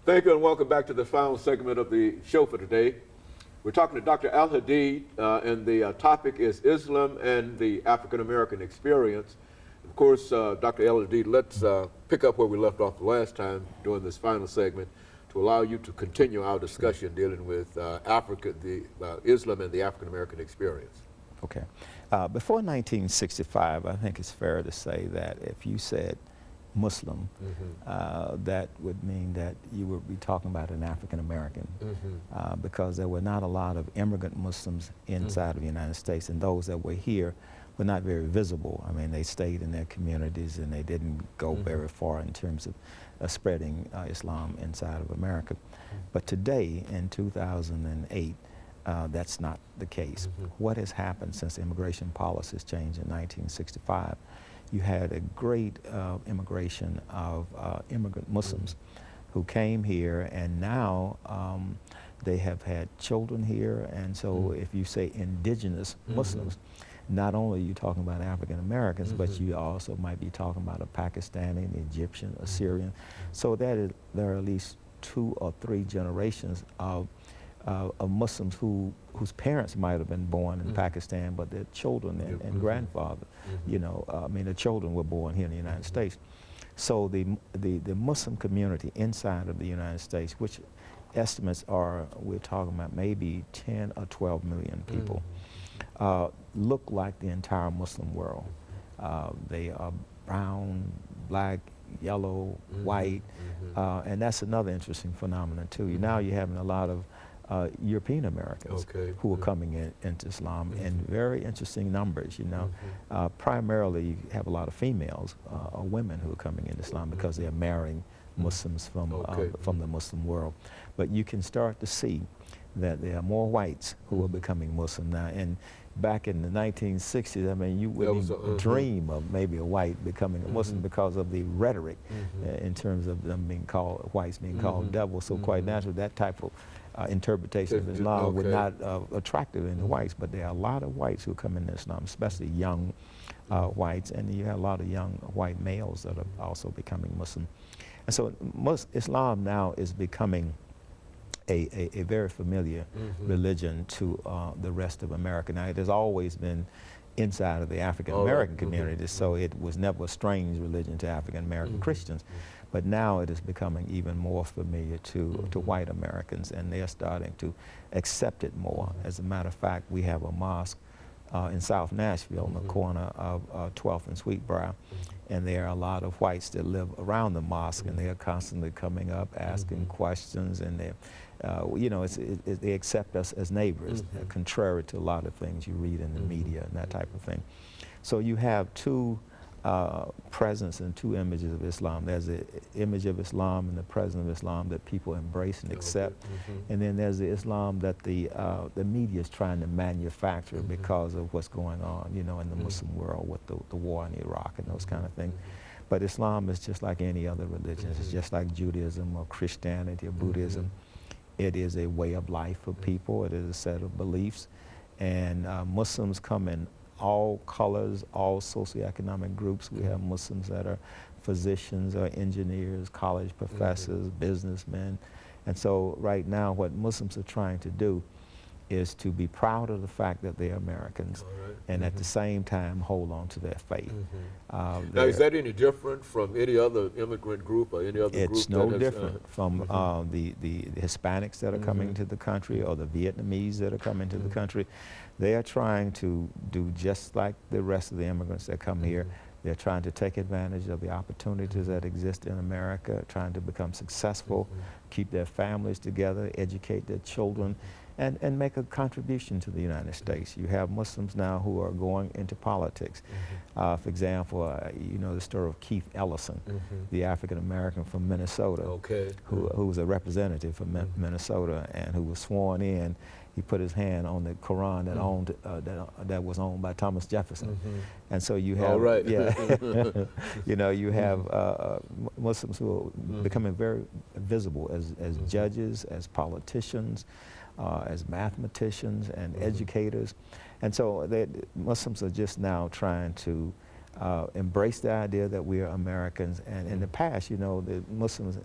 Thank you and welcome back to the final segment of the show for today. We're talking to Dr. Al-Hadid and the topic is Islam and the African American experience. Of course, Dr. Al-Hadid, let's pick up where we left off the last time during this final segment to allow you to continue our discussion dealing with Islam and the African American experience. Okay. Before 1965, I think it's fair to say that if you said Muslim, that would mean that you would be talking about an African American, because there were not a lot of immigrant Muslims inside of the United States, and those that were here were not very visible. I mean, they stayed in their communities and they didn't go very far in terms of spreading Islam inside of America. But today, in 2008, that's not the case. What has happened since immigration policies changed in 1965? You had a great immigration of immigrant Muslims who came here, and now they have had children here. And so if you say indigenous Muslims, not only are you talking about African Americans, but you also might be talking about a Pakistani, an Egyptian, a Syrian. So there are at least 2 or 3 generations of Muslims whose parents might have been born in Pakistan, but their children and grandfather, you know, I mean, the children were born here in the United States. So the Muslim community inside of the United States, which estimates are, we're talking about maybe 10 or 12 million people, look like the entire Muslim world. They are brown, black, yellow, white, and that's another interesting phenomenon too. Now you're having a lot of European Americans who are coming into Islam in very interesting numbers, you know. Primarily you have a lot of females or women who are coming into Islam because they are marrying Muslims from the Muslim world. But you can start to see that there are more whites who are becoming Muslim now. And back in the 1960s, I mean, you wouldn't even dream of maybe a white becoming a Muslim because of the rhetoric in terms of them being called, whites being called devils. So quite naturally, that type of interpretation of Islam would not attractive in the whites. But there are a lot of whites who come into Islam, especially young whites, and you have a lot of young white males that are also becoming Muslim. And so Islam now is becoming a very familiar religion to the rest of America. Now, it has always been inside of the African American community, so it was never a strange religion to African American Christians. But now it is becoming even more familiar to white Americans, and they are starting to accept it more. As a matter of fact, we have a mosque in South Nashville on the corner of 12th and Sweetbriar, and there are a lot of whites that live around the mosque, and they are constantly coming up asking questions, and they you know, they accept us as neighbors, contrary to a lot of things you read in the media and that type of thing. So you have 2 presence and 2 images of Islam. There's the image of Islam and the presence of Islam that people embrace and accept, and then there's the Islam that the media is trying to manufacture because of what's going on, you know, in the Muslim world with the war in Iraq and those kind of things. But Islam is just like any other religion. It's just like Judaism or Christianity or Buddhism. It is a way of life for people. It is a set of beliefs, and Muslims come in all colors, all socioeconomic groups. We have Muslims that are physicians or engineers, college professors, businessmen. And so right now what Muslims are trying to do is to be proud of the fact that they're Americans and at the same time hold on to their faith. Now, is that any different from any other immigrant group or any other group? It's no different from the Hispanics that are coming to the country or the Vietnamese that are coming to the country. They are trying to do just like the rest of the immigrants that come here. They're trying to take advantage of the opportunities that exist in America, trying to become successful, keep their families together, educate their children, and make a contribution to the United States. You have Muslims now who are going into politics. For example, you know the story of Keith Ellison, the African American from Minnesota, who was a representative from Minnesota and who was sworn in. He put his hand on the Quran that owned that was owned by Thomas Jefferson, and so you have you know, you have Muslims who are becoming very visible as judges, as politicians, as mathematicians and educators, and so Muslims are just now trying to embrace the idea that we are Americans. And in the past, you know, the Muslims